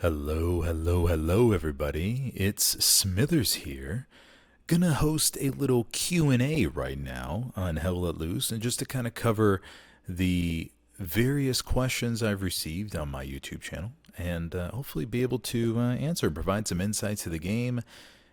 Hello, hello, hello, everybody. It's Smithers here. Gonna host a little Q&A right now on Hell Let Loose, and just to kind of cover the various questions I've received on my YouTube channel, and hopefully be able to answer and provide some insights to the game.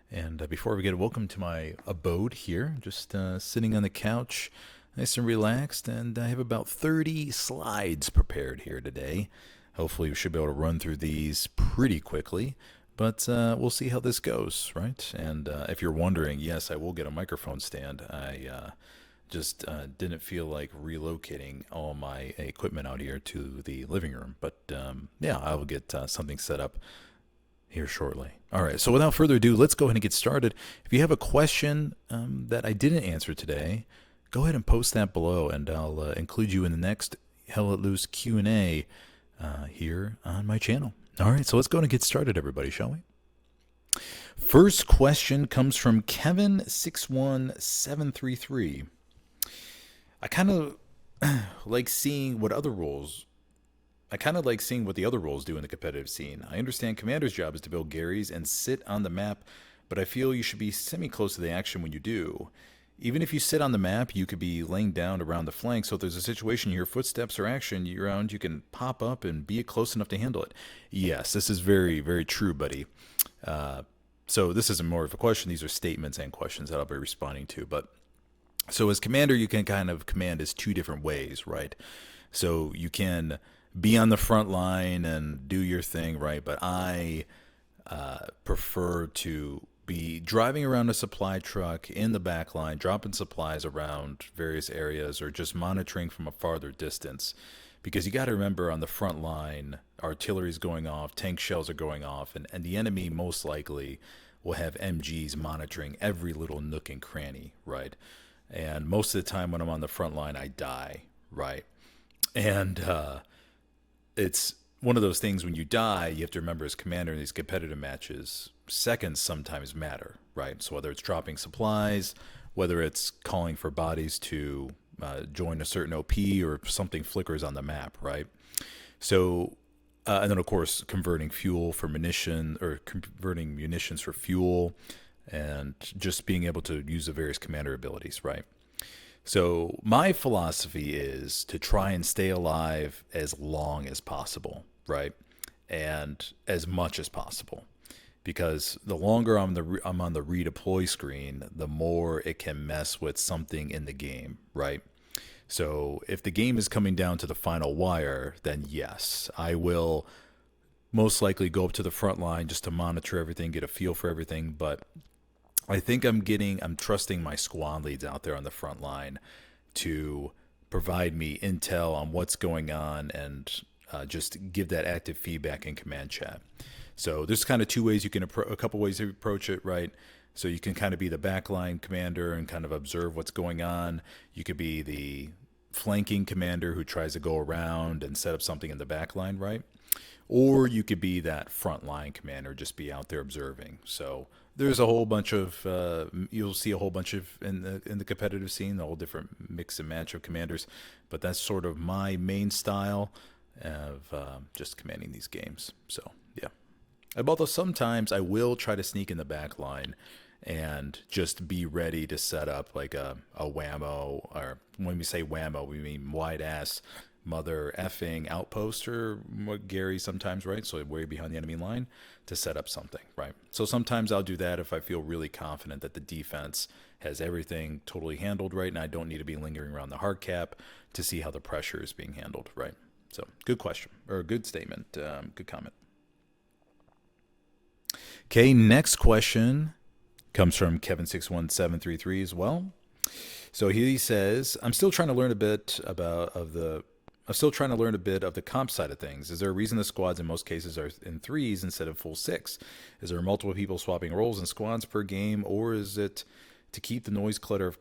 And before we get welcome to my abode here, just sitting on the couch, nice and relaxed, and I have about 30 slides prepared here today. Hopefully, we should be able to run through these pretty quickly, but we'll see how this goes, right? And if you're wondering, yes, I will get a microphone stand. I just didn't feel like relocating all my equipment out here to the living room, but yeah, I will get something set up here shortly. All right, so without further ado, let's go ahead and get started. If you have a question that I didn't answer today, go ahead and post that below, and I'll include you in the next Hell Let Loose Q&A here on my channel. All right, so let's go and get started, everybody, shall we? First question comes from Kevin61733. I kind of like seeing what other roles. I kind of like seeing what the other roles do in the competitive scene. I understand Commander's job is to build Garys and sit on the map, but I feel you should be semi-close to the action when you do. Even if you sit on the map, you could be laying down around the flank, so if there's a situation you hear footsteps or action around, you can pop up and be close enough to handle it. Yes, this is very, very true, buddy. So this isn't more of a question. These are statements and questions that I'll be responding to. But so as commander, you can kind of command as two different ways, right? So you can be on the front line and do your thing, right? But I prefer to be driving around a supply truck in the back line, dropping supplies around various areas, or just monitoring from a farther distance. Because you got to remember, on the front line, artillery's going off, tank shells are going off, and the enemy most likely will have MGs monitoring every little nook and cranny, right? And most of the time when I'm on the front line, I die, right? And it's one of those things, when you die, you have to remember, as commander in these competitive matches, seconds sometimes matter, right? So whether it's dropping supplies, whether it's calling for bodies to join a certain OP, or something flickers on the map, right? So, and then of course, converting fuel for munition, or converting munitions for fuel, and just being able to use the various commander abilities, right? So my philosophy is to try and stay alive as long as possible, right? And as much as possible. Because the longer I'm on the redeploy screen, the more it can mess with something in the game, right? So if the game is coming down to the final wire, then yes, I will most likely go up to the front line just to monitor everything, get a feel for everything. But I think I'm trusting my squad leads out there on the front line to provide me intel on what's going on, and just give that active feedback in command chat. So there's kind of two ways you can a couple ways to approach it, right? So you can kind of be the backline commander and kind of observe what's going on. You could be the flanking commander who tries to go around and set up something in the backline, right? Or you could be that frontline commander, just be out there observing. So there's a whole bunch of you'll see a whole bunch of in the competitive scene, a whole different mix and match of commanders. But that's sort of my main style of just commanding these games. So yeah. Although sometimes I will try to sneak in the back line and just be ready to set up like a whammo, or when we say whammo, we mean wide ass mother effing outpost, or what Gary sometimes, right? So way behind the enemy line to set up something, right? So sometimes I'll do that if I feel really confident that the defense has everything totally handled right, and I don't need to be lingering around the hard cap to see how the pressure is being handled, right? So good question, or good statement, good comment. Okay, next question comes from Kevin61733 as well. So he says, I'm still trying to learn a bit of the comp side of things. Is there a reason the squads in most cases are in threes instead of full six? Is there multiple people swapping roles in squads per game, or is it to keep the noise clutter of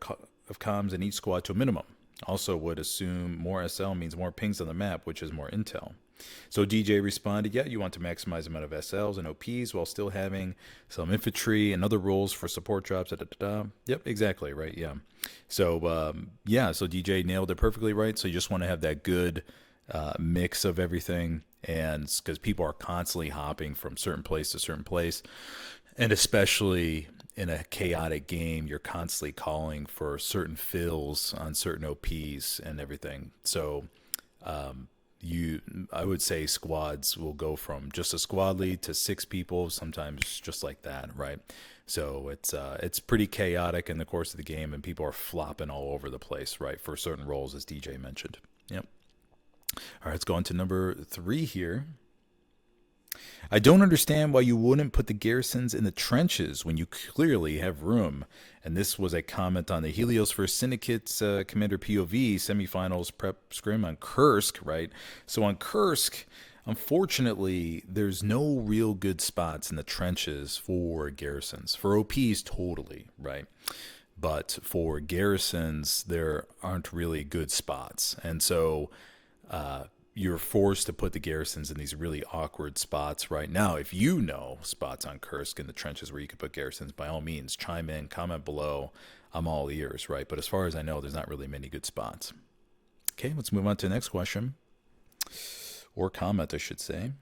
comms in each squad to a minimum? Also would assume more SL means more pings on the map, which is more intel. So DJ responded, yeah, you want to maximize the amount of SLs and OPs while still having some infantry and other roles for support drops. Yep, exactly, right, yeah. So, yeah, so DJ nailed it perfectly right. So you just want to have that good mix of everything, and because people are constantly hopping from certain place to certain place, and especially in a chaotic game, you're constantly calling for certain fills on certain OPs and everything. So you I would say squads will go from just a squad lead to 6 people, sometimes just like that, right? So it's pretty chaotic in the course of the game, and people are flopping all over the place, right, for certain roles, as DJ mentioned. Yep. All right, let's go on to number 3 here. I don't understand why you wouldn't put the garrisons in the trenches when you clearly have room. And this was a comment on the Helios versus Syndicate's Commander POV semifinals prep scrim on Kursk, right? So on Kursk, unfortunately, there's no real good spots in the trenches for garrisons. For OPs, totally, right? But for garrisons, there aren't really good spots. And so you're forced to put the garrisons in these really awkward spots right now. If you know spots on Kursk in the trenches where you could put garrisons, by all means, chime in, comment below. I'm all ears, right? But as far as I know, there's not really many good spots. Okay, let's move on to the next question. Or comment, I should say.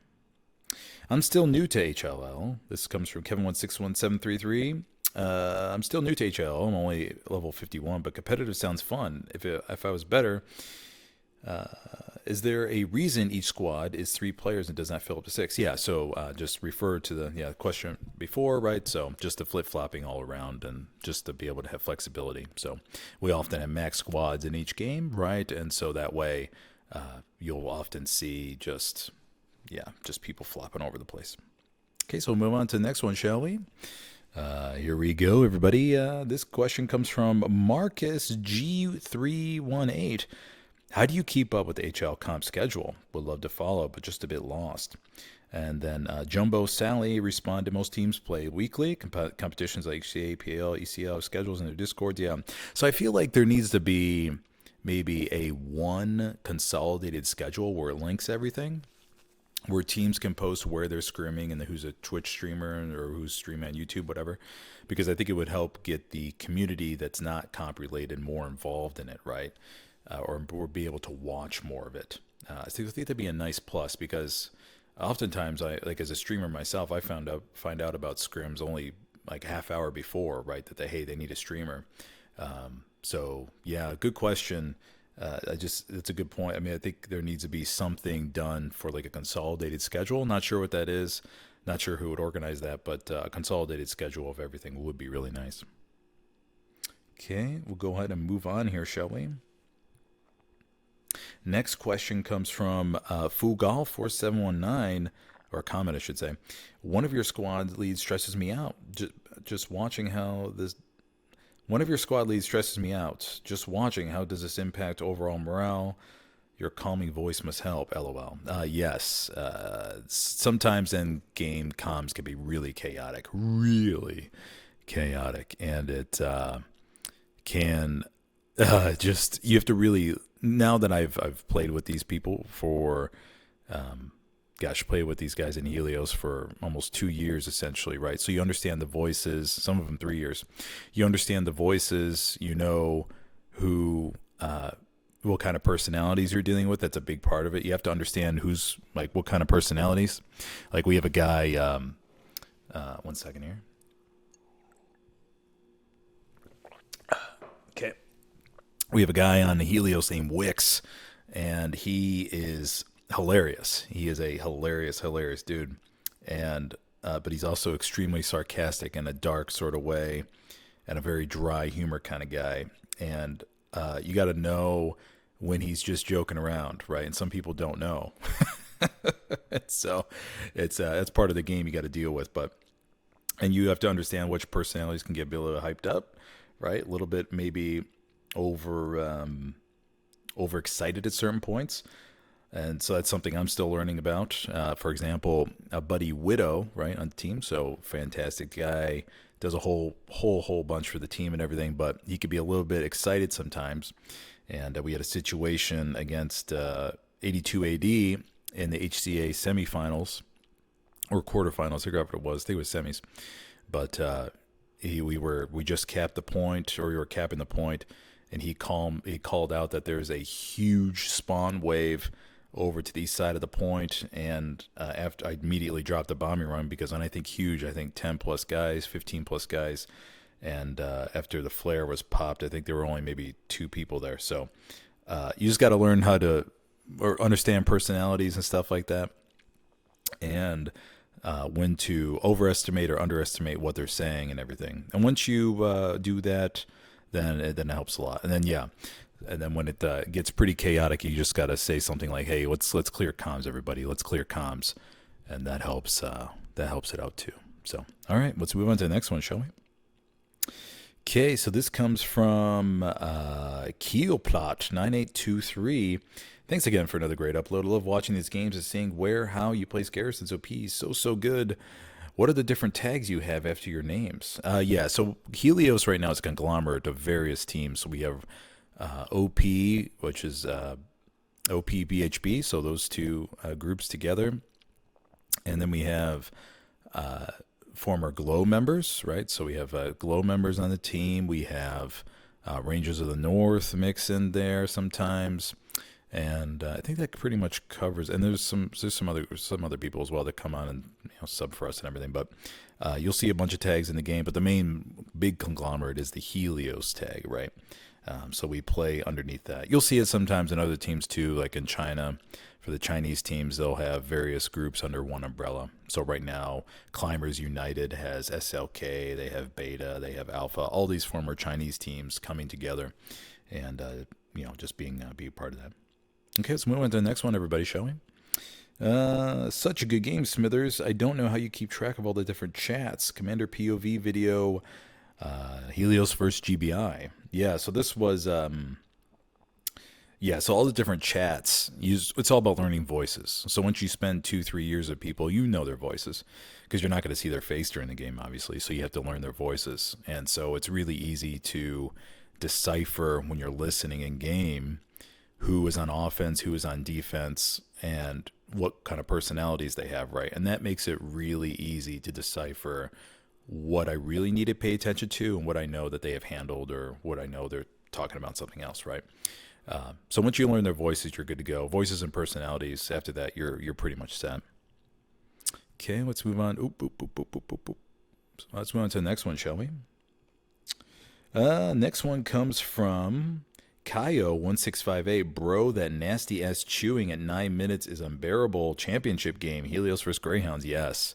I'm still new to HLL. This comes from Kevin161733. I'm still new to HLL. I'm only level 51, but competitive sounds fun. If I was better... is there a reason each squad is 3 players and does not fill up to 6? Yeah, so just refer to the question before, right? So just the flip-flopping all around and just to be able to have flexibility. So we often have max squads in each game, right? And so that way you'll often see just people flopping over the place. Okay, so we'll move on to the next one, shall we? Here we go, everybody. This question comes from Marcus G318. How do you keep up with the HL comp schedule? Would love to follow, but just a bit lost. And then Jumbo Sally responded, most teams play weekly. Competitions like HCA, PL, ECL schedules in their Discord. Yeah. So I feel like there needs to be maybe a one consolidated schedule where it links everything, where teams can post where they're scrimming and who's a Twitch streamer or who's streaming on YouTube, whatever. Because I think it would help get the community that's not comp related more involved in it, right? Or be able to watch more of it. I think that'd be a nice plus, because oftentimes as a streamer myself, I find out about scrims only like a half hour before, right? That they need a streamer. So yeah, good question. It's a good point. I mean, I think there needs to be something done for like a consolidated schedule. Not sure what that is. Not sure who would organize that, but a consolidated schedule of everything would be really nice. Okay, we'll go ahead and move on here, shall we? Next question comes from Fugal4719, or a comment, I should say. One of your squad leads stresses me out. Just watching how this. One of your squad leads stresses me out. Just watching how does this impact overall morale? Your calming voice must help. LOL. Yes. Sometimes in game comms can be really chaotic, and it can just you have to really. Now that I've played with these people for, played with these guys in Helios for almost 2 years essentially, right? So you understand the voices, some of them 3 years. You understand the voices, you know what kind of personalities you're dealing with. That's a big part of it. You have to understand who's like what kind of personalities. Like we have a guy, 1 second here. Okay. We have a guy on the Helios named Wix, and he is hilarious. He is a hilarious dude. And but he's also extremely sarcastic in a dark sort of way and a very dry humor kind of guy. And you got to know when he's just joking around, right? And some people don't know. So that's part of the game you got to deal with. And you have to understand which personalities can get a little hyped up, right? A little bit maybe overexcited at certain points. And so that's something I'm still learning about. For example, a buddy Widow, right, on the team. So fantastic guy, does a whole bunch for the team and everything, but he could be a little bit excited sometimes. And we had a situation against 82 AD in the HCA semifinals or quarterfinals. I forgot what it was. I think it was semis. But we just capped the point, or we were capping the point. And he called out that there's a huge spawn wave over to the east side of the point, and after I immediately dropped the bombing run because when I think huge, I think 10 plus guys, 15 plus guys, and after the flare was popped, I think there were only maybe 2 people there. So you just got to learn how to or understand personalities and stuff like that, and when to overestimate or underestimate what they're saying and everything. And once you do that, then it helps a lot. And then and then when it gets pretty chaotic, you just got to say something like, "Hey, let's clear comms, everybody. Let's clear comms," and that helps it out too. So, all right, let's move on to the next one, shall we? Okay, so this comes from Keelplot9823. Thanks again for another great upload. I love watching these games and seeing how you place Garrisons OP. So good. What are the different tags you have after your names? So Helios right now is a conglomerate of various teams. So we have OP, which is OPBHB, so those 2 groups together. And then we have former Glow members, right? So we have Glow members on the team. We have Rangers of the North mix in there sometimes. And I think that pretty much covers. And there's some other people as well that come on and sub for us and everything. But you'll see a bunch of tags in the game. But the main big conglomerate is the Helios tag, right? So we play underneath that. You'll see it sometimes in other teams too, like in China. For the Chinese teams, they'll have various groups under one umbrella. So right now, Climbers United has SLK, they have Beta, they have Alpha. All these former Chinese teams coming together, and just being part of that. Okay, let's move on to the next one, everybody, shall we? Such a good game, Smithers. I don't know how you keep track of all the different chats. Commander POV video, Helios versus GBI. Yeah, so this was, so all the different chats, it's all about learning voices. So once you spend 2-3 years with people, you know their voices because you're not going to see their face during the game, obviously. So you have to learn their voices. And so it's really easy to decipher when you're listening in game who is on offense, who is on defense, and what kind of personalities they have, right? And that makes it really easy to decipher what I really need to pay attention to and what I know that they have handled or what I know they're talking about something else, right? So once you learn their voices, you're good to go. Voices and personalities, after that, you're pretty much set. Okay, let's move on. So let's move on to the next one, shall we? Next one comes from Kaio1658. Bro, that nasty ass chewing at 9 minutes is unbearable. Championship game, Helios vs Greyhounds. Yes.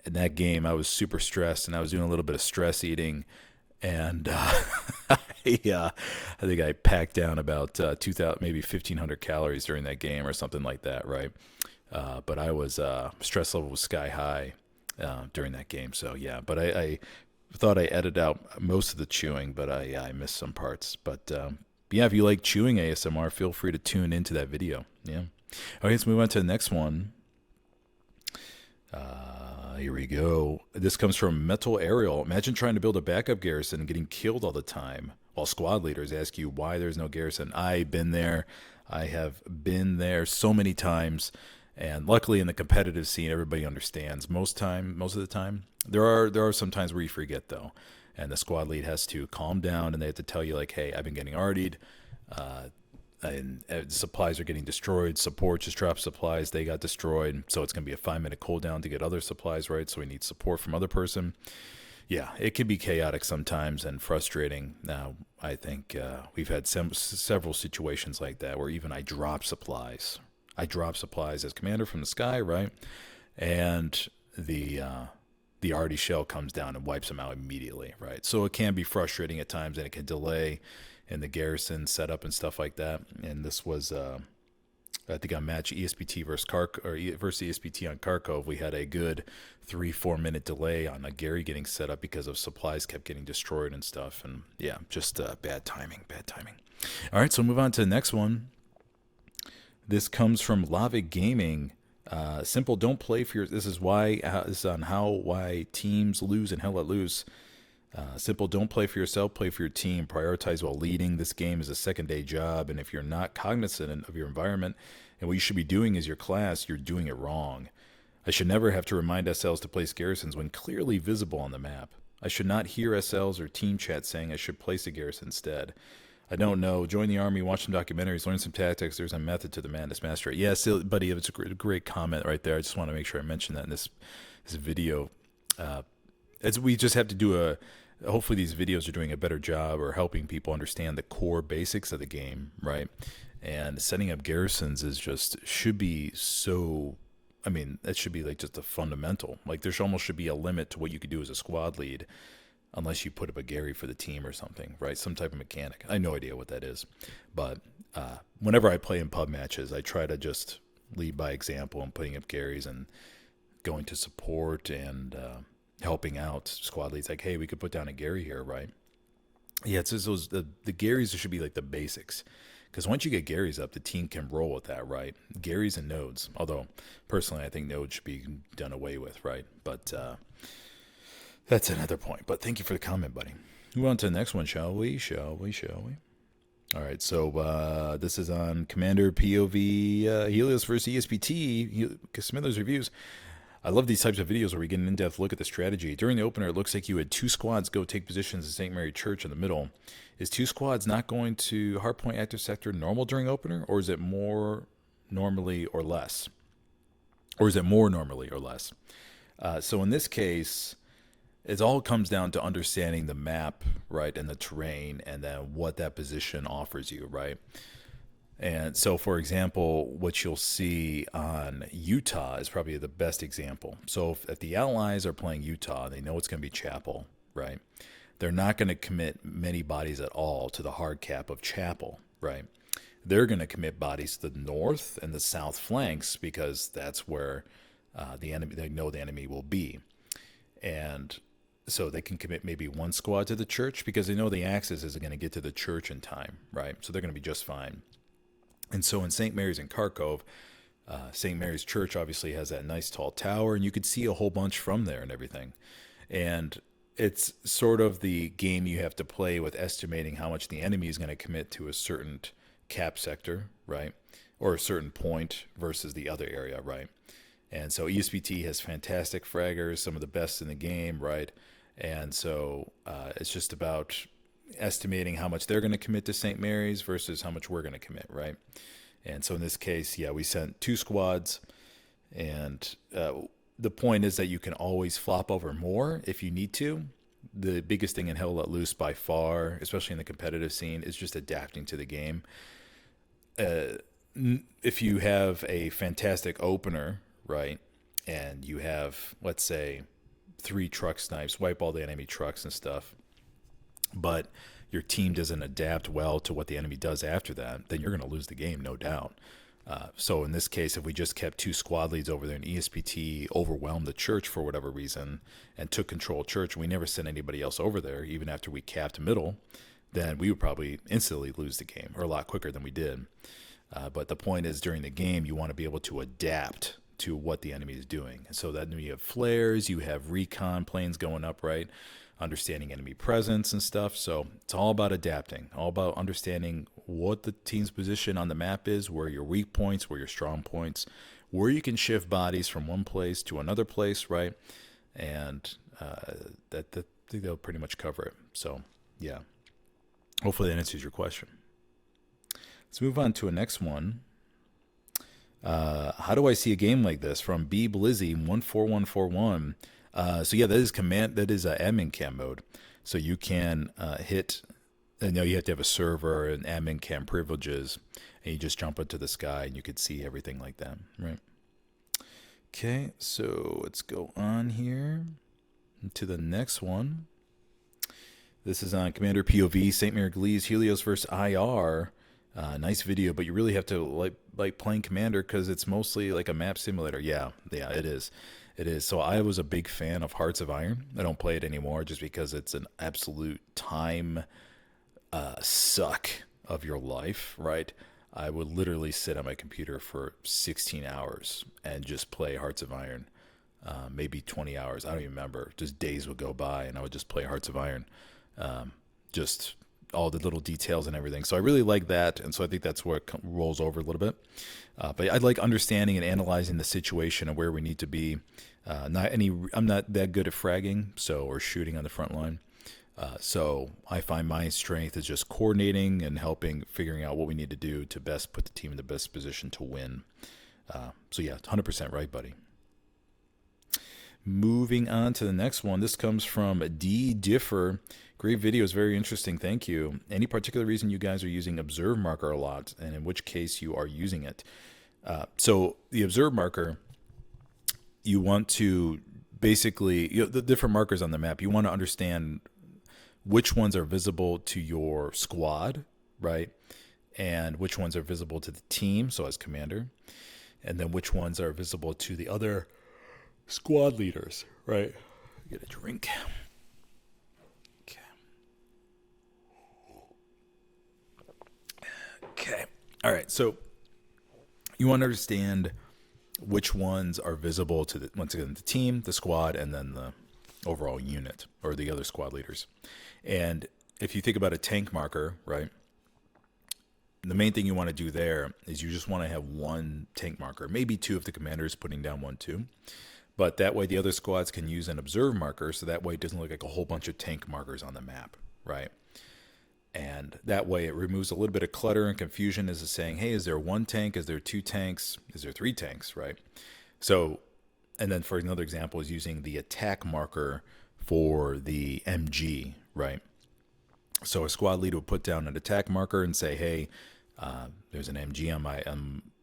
In that game, I was super stressed, and I was doing a little bit of stress eating, and I think I packed down about 2,000, maybe 1,500 calories during that game or something like that, right? But I was stress level was sky high during that game, so yeah. But I thought I edited out most of the chewing, but I missed some parts. But yeah, if you like chewing ASMR, feel free to tune into that video. Yeah. Okay, let's move on to the next one. Here we go. This comes from Metal Aerial. Imagine trying to build a backup garrison and getting killed all the time while squad leaders ask you why there's no garrison. I've been there. I have been there so many times. And luckily in the competitive scene, everybody understands most of the time. There are some times where you forget, though. And the squad lead has to calm down, and they have to tell you, like, hey, I've been getting RD'd. And supplies are getting destroyed. Support just dropped supplies. They got destroyed. So it's going to be a 5-minute cooldown to get other supplies, right? So we need support from other person. Yeah, it can be chaotic sometimes and frustrating. Now, I think we've had several situations like that where even I drop supplies. I drop supplies as commander from the sky, right? And the arty shell comes down and wipes them out immediately, right? So it can be frustrating at times, and it can delay in the garrison setup and stuff like that. And this was, I think on match ESPT versus ESPT on Kharkov, we had a good 3-4 minute delay on a Gary getting set up because of supplies kept getting destroyed and stuff. And yeah, just bad timing. All right, so move on to the next one. This comes from Lavic Gaming. Simple, don't play for your. This is why. This is on why teams lose and hell let loose. Simple, don't play for yourself, play for your team. Prioritize while leading. This game is a second-day job, and if you're not cognizant of your environment and what you should be doing as your class, you're doing it wrong. I should never have to remind SLs to place garrisons when clearly visible on the map. I should not hear SLs or team chat saying I should place a garrison instead. I don't know. Join the army, watch some documentaries, learn some tactics. There's a method to the madness, master it. Yes, buddy, it's a great comment right there. I just want to make sure I mention that in this video. We just have to do hopefully these videos are doing a better job or helping people understand the core basics of the game, right? And setting up garrisons should be so, I mean, that should be like just a fundamental. Like there almost should be a limit to what you could do as a squad lead unless you put up a Gary for the team or something, right? Some type of mechanic. I have no idea what that is. But whenever I play in pub matches, I try to just lead by example and putting up Garys and going to support and helping out squad leads. Like, hey, we could put down a Gary here, right? Yeah, it's just the Garys should be like the basics. Because once you get Garys up, the team can roll with that, right? Garys and nodes. Although, personally, I think nodes should be done away with, right? But that's another point. But thank you for the comment, buddy. Move on to the next one, shall we? All right, so this is on Commander POV Helios versus ESPT, Smithers Reviews. I love these types of videos where we get an in-depth look at the strategy. During the opener, it looks like you had 2 squads go take positions in St. Mary Church in the middle. Is 2 squads not going to Hardpoint Active Sector normal during opener, or is it more normally or less? So in this case, it all comes down to understanding the map, right, and the terrain, and then what that position offers you, right? And so, for example, what you'll see on Utah is probably the best example. So if the Allies are playing Utah, they know it's going to be Chapel, right? They're not going to commit many bodies at all to the hard cap of Chapel, right? They're going to commit bodies to the north and the south flanks because that's where the enemy, they know the enemy will be. And so they can commit maybe 1 squad to the church because they know the Axis isn't going to get to the church in time, right? So they're going to be just fine. And so in St. Mary's and Kharkov, St. Mary's Church obviously has that nice tall tower, and you could see a whole bunch from there and everything. And it's sort of the game you have to play with estimating how much the enemy is going to commit to a certain cap sector, right? Or a certain point versus the other area, right? And so ESPT has fantastic fraggers, some of the best in the game, right? And so it's just about estimating how much they're going to commit to St. Mary's versus how much we're going to commit, right? And so in this case, yeah, we sent 2 squads, and the point is that you can always flop over more if you need to. The biggest thing in Hell Let Loose by far, especially in the competitive scene, is just adapting to the game. If you have a fantastic opener, right, and you have, let's say, 3 truck snipes, wipe all the enemy trucks and stuff, but your team doesn't adapt well to what the enemy does after that, then you're going to lose the game, no doubt. So in this case, if we just kept 2 squad leads over there and ESPT overwhelmed the church for whatever reason and took control of church, and we never sent anybody else over there, even after we capped middle, then we would probably instantly lose the game, or a lot quicker than we did. But the point is, during the game, you want to be able to adapt to what the enemy is doing. And so that you have flares, you have recon planes going up, right? Understanding enemy presence and stuff. So it's all about adapting, all about understanding what the team's position on the map is, where your weak points, where your strong points, where you can shift bodies from one place to another place, right? And I think they'll pretty much cover it. So yeah, hopefully that answers your question. Let's move on to a next one. How do I see a game like this? From B Blizzy 14141. So yeah, that is admin cam mode. So you can hit. You know, you have to have a server and admin cam privileges, and you just jump into the sky and you can see everything like that, right? Okay, so let's go on here to the next one. This is on Commander POV, St. Mary Glees, Helios versus IR. Nice video, but you really have to like playing Commander because it's mostly like a map simulator. Yeah, it is. It is. So I was a big fan of Hearts of Iron. I don't play it anymore just because it's an absolute time suck of your life, right? I would literally sit on my computer for 16 hours and just play Hearts of Iron. Maybe 20 hours. I don't even remember. Just days would go by and I would just play Hearts of Iron. Just all the little details and everything. So I really like that. And so I think that's where it rolls over a little bit. But I like understanding and analyzing the situation and where we need to be. I'm not that good at fragging, or shooting on the front line. So I find my strength is just coordinating and helping, figuring out what we need to do to best put the team in the best position to win. So yeah, 100% right, buddy. Moving on to the next one. This comes from D Differ. Great video, is very interesting. Thank you. Any particular reason you guys are using observe marker a lot, and in which case you are using it? So the observe marker, you want to basically, the different markers on the map, you want to understand which ones are visible to your squad, right? And which ones are visible to the team, so as commander, and then which ones are visible to the other squad leaders, right? Get a drink. Okay. All right. So you want to understand which ones are visible to once again, the team, the squad, and then the overall unit or the other squad leaders. And if you think about a tank marker, right? The main thing you want to do there is you just want to have one tank marker, maybe two if the commander is putting down 1, 2. But that way the other squads can use an observe marker, so that way it doesn't look like a whole bunch of tank markers on the map, right? And that way it removes a little bit of clutter and confusion as to saying, hey, is there 1 tank? Is there 2 tanks? Is there 3 tanks, right? So, and then for another example is using the attack marker for the MG, right? So a squad leader will put down an attack marker and say, hey, there's an MG on my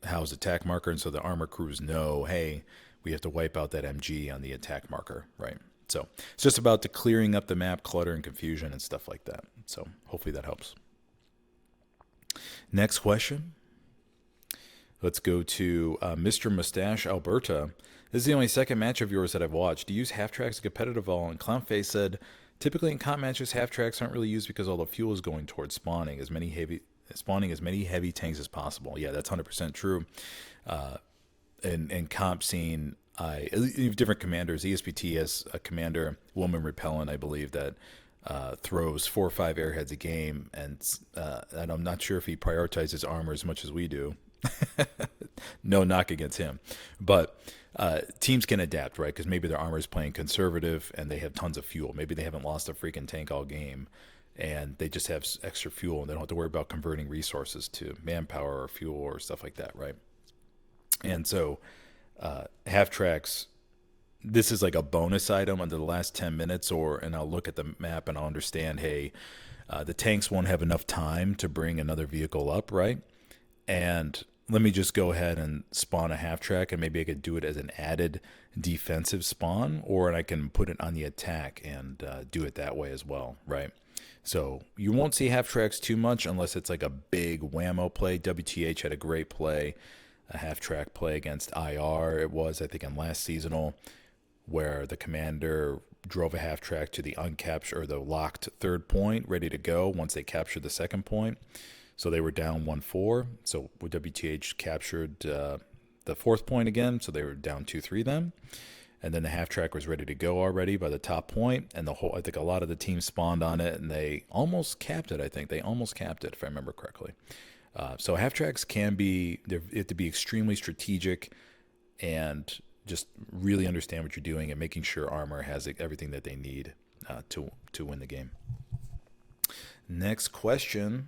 house attack marker. And so the armor crews know, hey, we have to wipe out that MG on the attack marker, right? So it's just about the clearing up the map, clutter and confusion and stuff like that. So hopefully that helps. Next question. Let's go to Mr. Mustache Alberta. This is the only second match of yours that I've watched. Do you use Halftracks competitive all? And Clownface said, typically in comp matches, Halftracks aren't really used because all the fuel is going towards spawning as many heavy tanks as possible. Yeah, that's 100% true. In comp scene, different commanders. ESPT has a commander, Woman Repellent, I believe, that throws 4 or 5 airheads a game, and I'm not sure if he prioritizes armor as much as we do. No knock against him, but teams can adapt, right? Because maybe their armor is playing conservative and they have tons of fuel. Maybe they haven't lost a freaking tank all game, and they just have extra fuel, and they don't have to worry about converting resources to manpower or fuel or stuff like that, right? And so Halftracks, this is like a bonus item under the last 10 minutes, and I'll look at the map and I'll understand, hey, the tanks won't have enough time to bring another vehicle up, right? And let me just go ahead and spawn a Halftrack, and maybe I could do it as an added defensive spawn, or I can put it on the attack and do it that way as well, right? So you won't see Halftracks too much unless it's like a big whammo play. WTH had a great play, a Halftrack play against IR. It was, I think, in last seasonal, where the commander drove a Halftrack to the uncaptured or the locked 3rd point, ready to go once they captured the 2nd point. So they were down 1-4. So WTH captured the 4th point again. So they were down 2-3 then. And then the Halftrack was ready to go already by the top point. And I think a lot of the team spawned on it, and they almost capped it. I think they almost capped it, if I remember correctly. So Halftracks they have to be extremely strategic and just really understand what you're doing and making sure armor has everything that they need to win the game. Next question.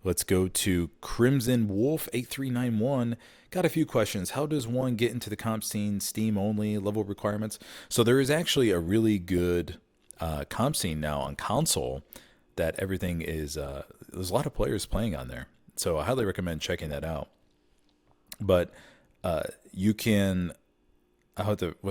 Let's go to Crimson Wolf 8391. Got a few questions. How does one get into the comp scene? Steam only, level requirements? So there is actually a really good comp scene now on console that everything is, there's a lot of players playing on there. So I highly recommend checking that out. But you can,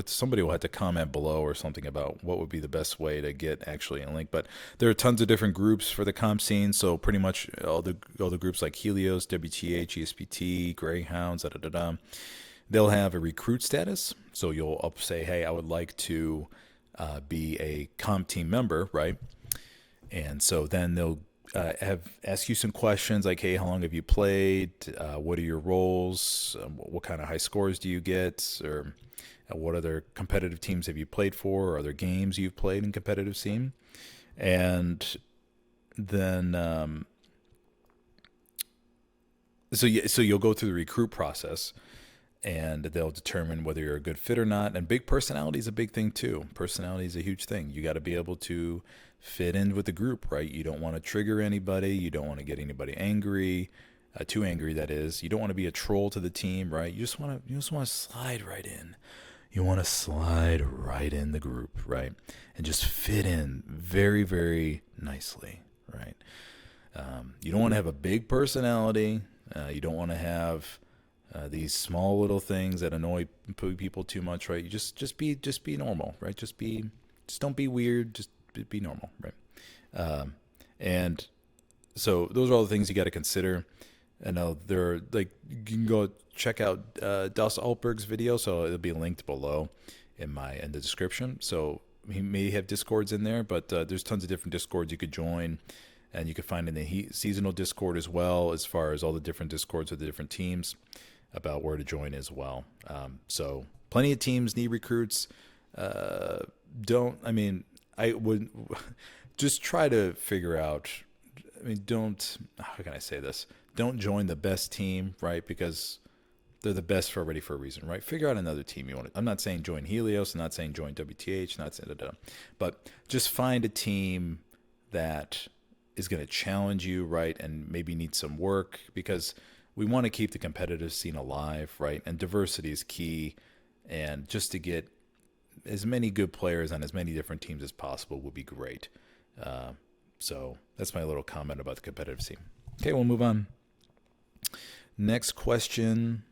somebody will have to comment below or something about what would be the best way to get actually a link. But there are tons of different groups for the comp scene. So pretty much all the groups like Helios, WTH, ESPT, Greyhounds, they'll have a recruit status. So you'll say, hey, I would like to be a comp team member, right? And so then they'll ask you some questions like, hey, how long have you played? What are your roles? What kind of high scores do you get? Or what other competitive teams have you played for? Or other games you've played in competitive scene? And then, so you'll go through the recruit process. and they'll determine whether you're a good fit or not. And big personality is a big thing too. Personality is a huge thing. You got to be able to fit in with the group, right? You don't want to trigger anybody. You don't want to get anybody angry, too angry, that is. You don't want to be a troll to the team, right? You just want to slide right in. You want to slide right in the group, right? And just fit in very, very nicely, right? You don't want to have a big personality. You don't want to have these small little things that annoy people too much, right? You just be normal, right? Just don't be weird. Just be normal, right? And so those are all the things you got to consider. I know they're like, you can go check out Das Altberg's video, so it'll be linked below in the description. So he may have Discords in there, but there's tons of different Discords you could join, and you can find in the seasonal Discord as well, as far as all the different Discords with the different teams about where to join as well. So plenty of teams need recruits. I would just try to figure out. How can I say this? Don't join the best team, right? Because they're the best already for a reason, right? Figure out another team you want. I'm not saying join Helios. I'm not saying join WTH. Not saying but just find a team that is going to challenge you, right? And maybe need some work, because we want to keep the competitive scene alive, right? And diversity is key. And just to get as many good players on as many different teams as possible would be great. So that's my little comment about the competitive scene. Okay, we'll move on. Next question.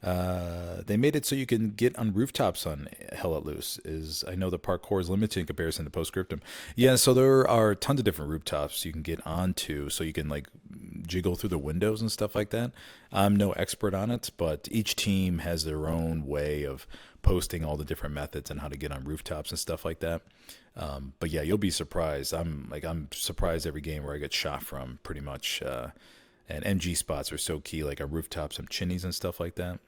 They made it so you can get on rooftops on Hell Let Loose. I know the parkour is limited in comparison to Postscriptum. Yeah, so there are tons of different rooftops you can get onto, so you can like jiggle through the windows and stuff like that. I'm no expert on it, but each team has their own way of posting all the different methods and how to get on rooftops and stuff like that. But yeah, you'll be surprised. I'm surprised every game where I get shot from, pretty much. And MG spots are so key, like on rooftops and chimneys and stuff like that.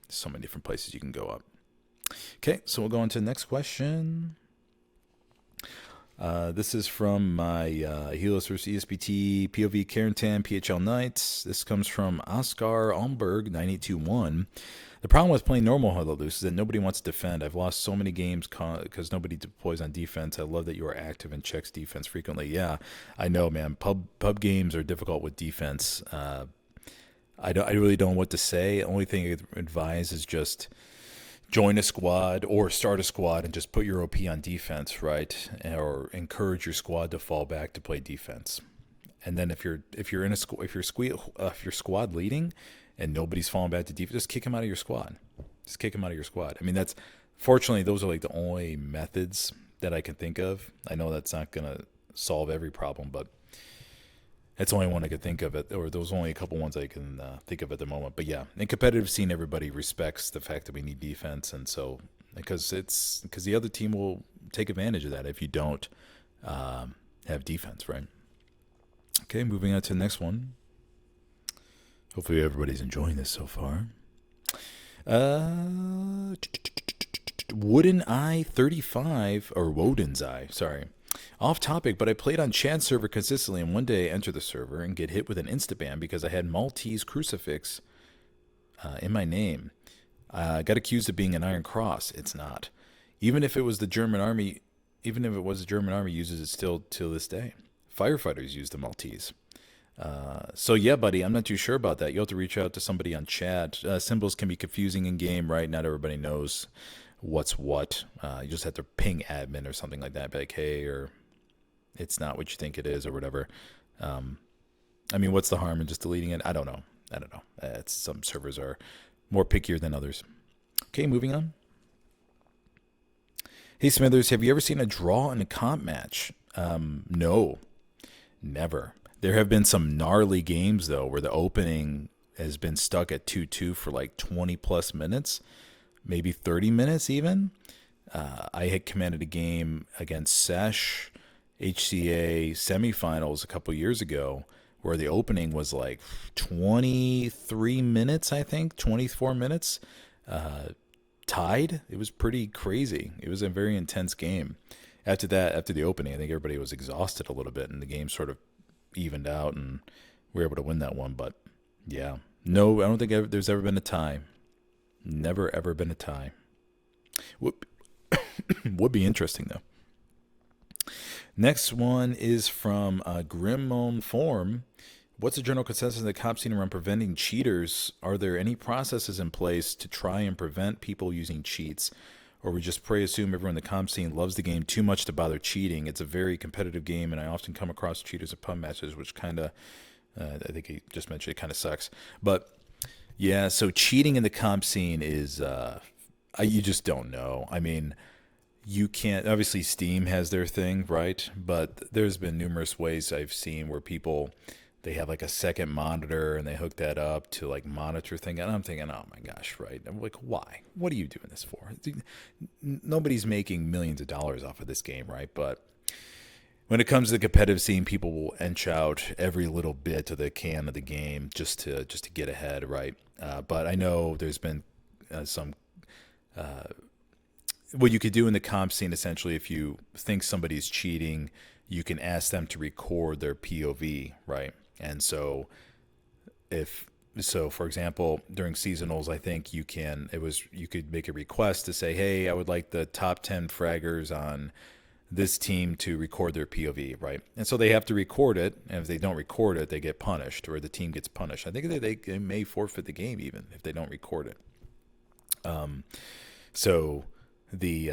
So many different places you can go up. Okay, so we'll go on to the next question. This is from my Helios vs. ESPT POV Carentan PHL Knights. This comes from Oscar Almberg 9821. The problem with playing normal Hell Let Loose is that nobody wants to defend. I've lost so many games because nobody deploys on defense. I love that you are active and checks defense frequently. Yeah, I know, man. Pub games are difficult with defense. I really don't know what to say. The only thing I could advise is just join a squad or start a squad and just put your OP on defense, right? Or encourage your squad to fall back to play defense. And then if you're squad leading and nobody's falling back to defense, just kick him out of your squad. Just kick him out of your squad. I mean, fortunately, those are like the only methods that I can think of. I know that's not going to solve every problem, but that's the only one I could think of or those are only a couple ones I can think of at the moment. But yeah, in competitive scene, everybody respects the fact that we need defense. And so, because the other team will take advantage of that if you don't have defense, right? Okay, moving on to the next one. Hopefully everybody's enjoying this so far. Wooden Eye 35, or Woden's Eye, sorry. Off topic, but I played on Chad's server consistently, and one day I enter the server and get hit with an insta-ban because I had Maltese crucifix in my name. I got accused of being an Iron Cross. It's not. Even if it was the German army uses it still till this day. Firefighters use the Maltese. So yeah, buddy, I'm not too sure about that. You'll have to reach out to somebody on chat. Symbols can be confusing in game, right? Not everybody knows what's what. You just have to ping admin or something like that. Be like, hey, or it's not what you think it is, or whatever. I mean, what's the harm in just deleting it? I don't know. Some servers are more pickier than others. Okay, moving on. Hey, Smithers, have you ever seen a draw in a comp match? No, never. There have been some gnarly games, though, where the opening has been stuck at 2-2 for like 20 plus minutes, maybe 30 minutes even. I had commanded a game against Sesh HCA semifinals a couple years ago where the opening was like 23 minutes, I think, 24 minutes, tied. It was pretty crazy. It was a very intense game. After the opening, I think everybody was exhausted a little bit, and the game sort of evened out, and we were able to win that one. But yeah, no, I don't think there's ever been a tie. Never ever been a tie. Would, would be interesting though. Next one is from Grimmon Form. What's the general consensus in the cop scene around preventing cheaters? Are there any processes in place to try and prevent people using cheats? Or we just assume everyone in the comp scene loves the game too much to bother cheating? It's a very competitive game, and I often come across cheaters at pub matches, which kind of, I think he just mentioned, it kind of sucks. But yeah, so cheating in the comp scene is, you just don't know. I mean, you can't, obviously Steam has their thing, right? But there's been numerous ways I've seen where people, they have like a second monitor and they hook that up to like monitor thing, and I'm thinking, oh my gosh, right? I'm like, why? What are you doing this for? Nobody's making millions of dollars off of this game, right? But when it comes to the competitive scene, people will inch out every little bit of the can of the game just to get ahead, right? But I know there's been some what you could do in the comp scene. Essentially, if you think somebody's cheating, you can ask them to record their POV, right? And so if so, for example, during seasonals, I think you could make a request to say, hey, I would like the top 10 fraggers on this team to record their POV, right? And so they have to record it, and if they don't record it, they get punished, or the team gets punished. I think they may forfeit the game even if they don't record it. So the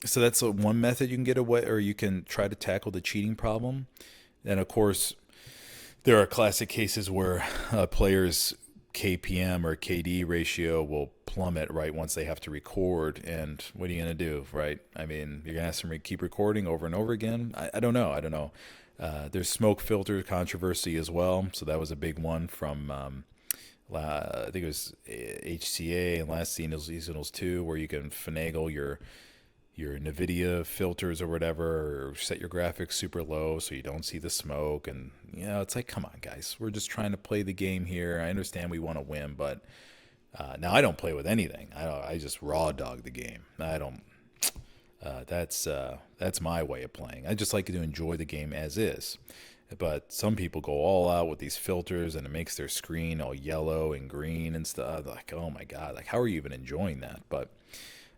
so that's one method you can get away, or you can try to tackle the cheating problem. And of course, there are classic cases where players' KPM or KD ratio will plummet right once they have to record. And what are you going to do, right? I mean, you're going to ask them to keep recording over and over again? I don't know. I don't know. There's smoke filter controversy as well. So that was a big one from, I think it was HCA and last seasonals too, where you can finagle your NVIDIA filters or whatever, or set your graphics super low so you don't see the smoke. And, it's like, come on, guys. We're just trying to play the game here. I understand we want to win, but now I don't play with anything. I just raw dog the game. I don't. That's my way of playing. I just like to enjoy the game as is. But some people go all out with these filters, and it makes their screen all yellow and green and stuff. Like, oh my god, like how are you even enjoying that? But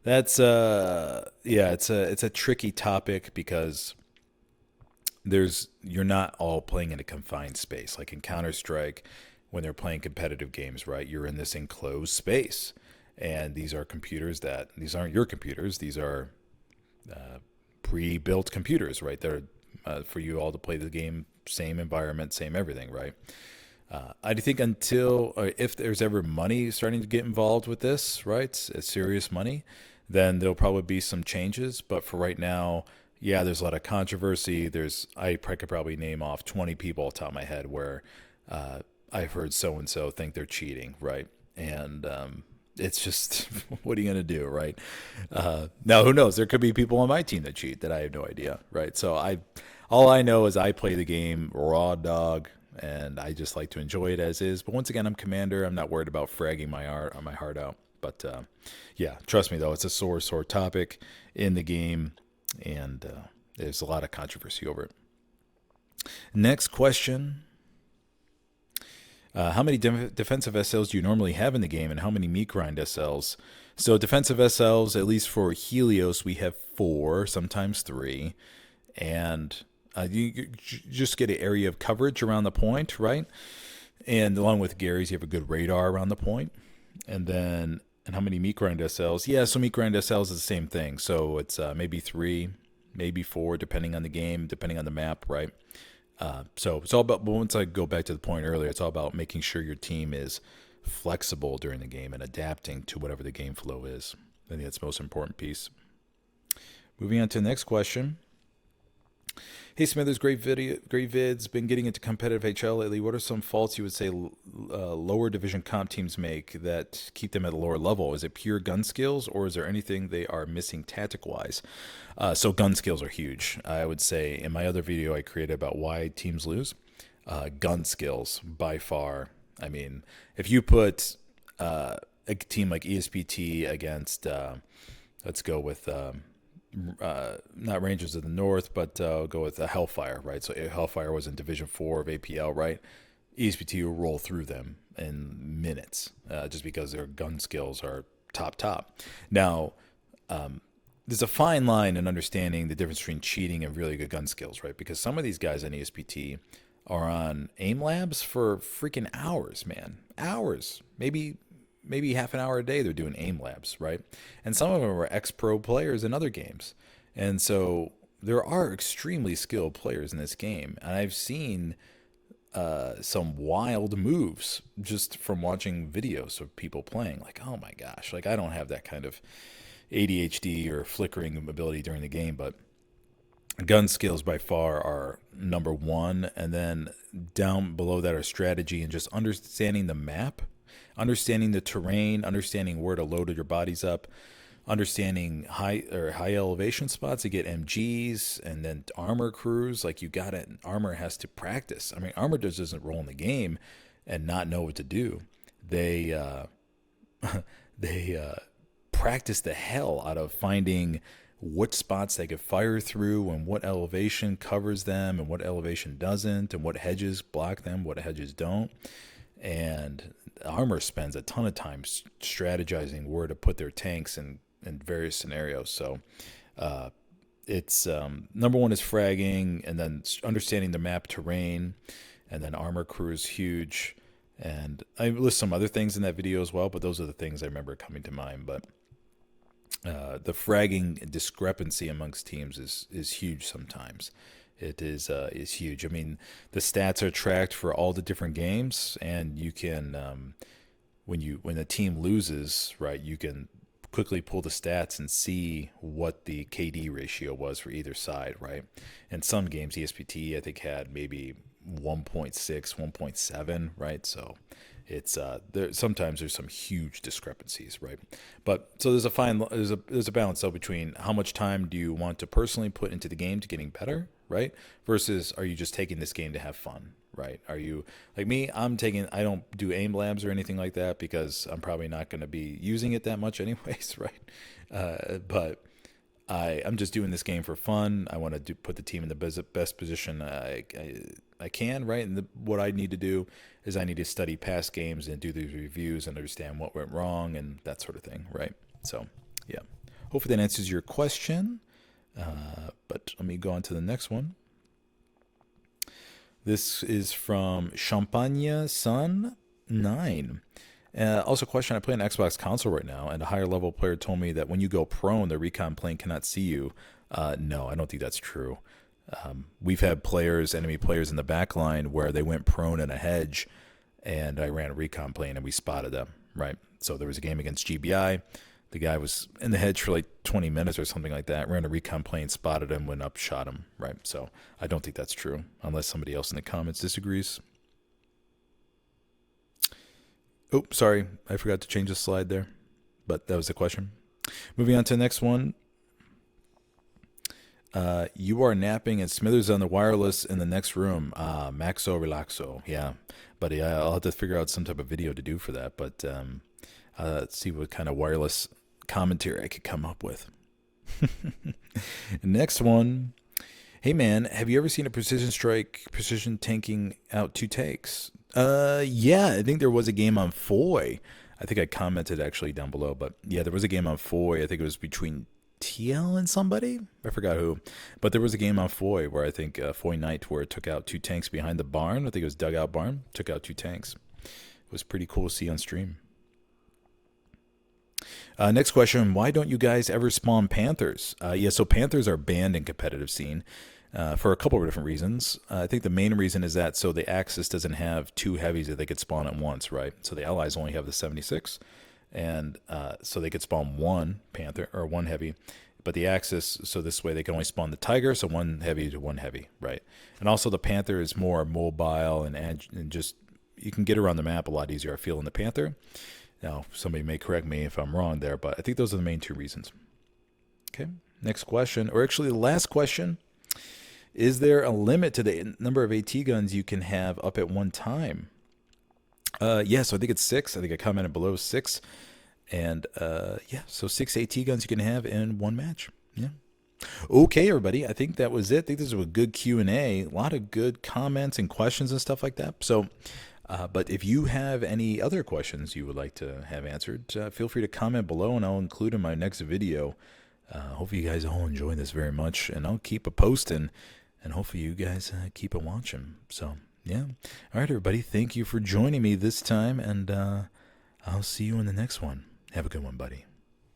that's it's a tricky topic because you're not all playing in a confined space. Like in Counter-Strike, when they're playing competitive games, right? You're in this enclosed space, and these are computers these aren't your computers. These are pre-built computers, right? They're for you all to play the game, same environment, same everything, right? I think until or if there's ever money starting to get involved with this, right? It's serious money, then there'll probably be some changes. But for right now, yeah, there's a lot of controversy. I could probably name off 20 people off the top of my head where I've heard so and so think they're cheating, right? And it's just, what are you going to do, right? Now, who knows? There could be people on my team that cheat that I have no idea, right? So all I know is I play the game raw dog, and I just like to enjoy it as is. But once again, I'm commander. I'm not worried about fragging my heart out. But yeah, trust me though, it's a sore topic in the game, and there's a lot of controversy over it. Next question. How many defensive SLs do you normally have in the game, and how many meat grind SLs? So defensive SLs, at least for Helios, we have 4, sometimes 3. And you just get an area of coverage around the point, right? And along with Gary's, you have a good radar around the point. And how many meat grind SLs? Yeah, so meat grind SLs is the same thing. So it's maybe 3, maybe 4, depending on the game, depending on the map, right? So it's all about, once I go back to the point earlier, it's all about making sure your team is flexible during the game and adapting to whatever the game flow is. I think that's the most important piece. Moving on to the next question. Hey Smithers, great vids. Been getting into competitive HL lately. What are some faults you would say lower division comp teams make that keep them at a lower level? Is it pure gun skills, or is there anything they are missing tactic-wise? So gun skills are huge. I would say in my other video I created about why teams lose, gun skills by far. I mean, if you put a team like ESPT against, let's go with not Rangers of the North, but go with Hellfire, right? So Hellfire was in Division 4 of APL, right? ESPT will roll through them in minutes, just because their gun skills are top. Now, there's a fine line in understanding the difference between cheating and really good gun skills, right? Because some of these guys on ESPT are on aim labs for freaking hours, man. Hours. Maybe half an hour a day they're doing aim labs, right? And some of them are ex-pro players in other games. And so there are extremely skilled players in this game. And I've seen some wild moves just from watching videos of people playing. Like, oh my gosh, like I don't have that kind of ADHD or flickering ability during the game, but gun skills by far are number one. And then down below that are strategy and just understanding the map, understanding the terrain, understanding where to load your bodies up, understanding high elevation spots to get MGs, and then armor crews. Like you got it. Armor has to practice. I mean, armor just doesn't roll in the game and not know what to do. They they practice the hell out of finding what spots they could fire through and what elevation covers them and what elevation doesn't and what hedges block them, what hedges don't. And armor spends a ton of time strategizing where to put their tanks in various scenarios. So it's number one is fragging, and then understanding the map terrain, and then armor crew is huge. And I list some other things in that video as well, but those are the things I remember coming to mind. But the fragging discrepancy amongst teams is huge sometimes. It is huge. I mean, the stats are tracked for all the different games, and you can when the team loses, right, you can quickly pull the stats and see what the KD ratio was for either side, right? In some games, ESPT I think had maybe 1.6, 1.7, right? So it's sometimes there's some huge discrepancies, right? But so there's a balance though between how much time do you want to personally put into the game to getting better, right? Versus are you just taking this game to have fun, right? Are you like me? I don't do aim labs or anything like that because I'm probably not going to be using it that much anyways, right? But I'm just doing this game for fun. I want to put the team in the best position I can, right? And what I need to do is I need to study past games and do these reviews and understand what went wrong and that sort of thing, right? So, yeah. Hopefully that answers your question. But let me go on to the next one. This is from Champagne Sun 9. Also, question: I play an Xbox console right now, and a higher level player told me that when you go prone, the recon plane cannot see you. No, I don't think that's true. We've had enemy players in the back line where they went prone in a hedge, and I ran a recon plane and we spotted them, right? So there was a game against GBI. The guy was in the hedge for like 20 minutes or something like that, ran a recon plane, spotted him, went up, shot him, right? So I don't think that's true, unless somebody else in the comments disagrees. Oh, sorry, I forgot to change the slide there, but that was the question. Moving on to the next one. You are napping and Smithers on the wireless in the next room. Maxo relaxo. Yeah. But I'll have to figure out some type of video to do for that. But let's see what kind of wireless commentary I could come up with. Next one. Hey man, have you ever seen a precision tanking out 2 takes? Yeah, I think there was a game on Foy. I think I commented actually down below, but yeah, there was a game on Foy. I think it was between TL and somebody, I forgot who, but there was a game on Foy where I think Foy Knight where it took out 2 tanks behind the barn. I think it was dugout barn, took out 2 tanks. It was pretty cool to see on stream. Next question: why don't you guys ever spawn panthers? Yeah, so panthers are banned in competitive scene for a couple of different reasons. I think the main reason is that so the Axis doesn't have 2 heavies that they could spawn at once, right? So the Allies only have the 76. And so they could spawn 1 panther or 1 heavy, but the Axis, so this way they can only spawn the tiger, so 1 heavy to 1 heavy, right? And also the panther is more mobile and just you can get around the map a lot easier, I feel, in the panther. Now somebody may correct me if I'm wrong there, but I think those are the main 2 reasons. Okay, next question, or actually the last question: is there a limit to the number of AT guns you can have up at one time? Yeah, so I think it's 6. I think I commented below 6. And yeah, so 6 AT guns you can have in one match. Yeah. Okay, everybody, I think that was it. I think this was a good Q&A. A lot of good comments and questions and stuff like that. So, but if you have any other questions you would like to have answered, feel free to comment below, and I'll include in my next video. Hopefully you guys all enjoy this very much, and I'll keep a posting, and hopefully you guys keep a watching. So, yeah. All right, everybody, thank you for joining me this time, and I'll see you in the next one. Have a good one, buddy.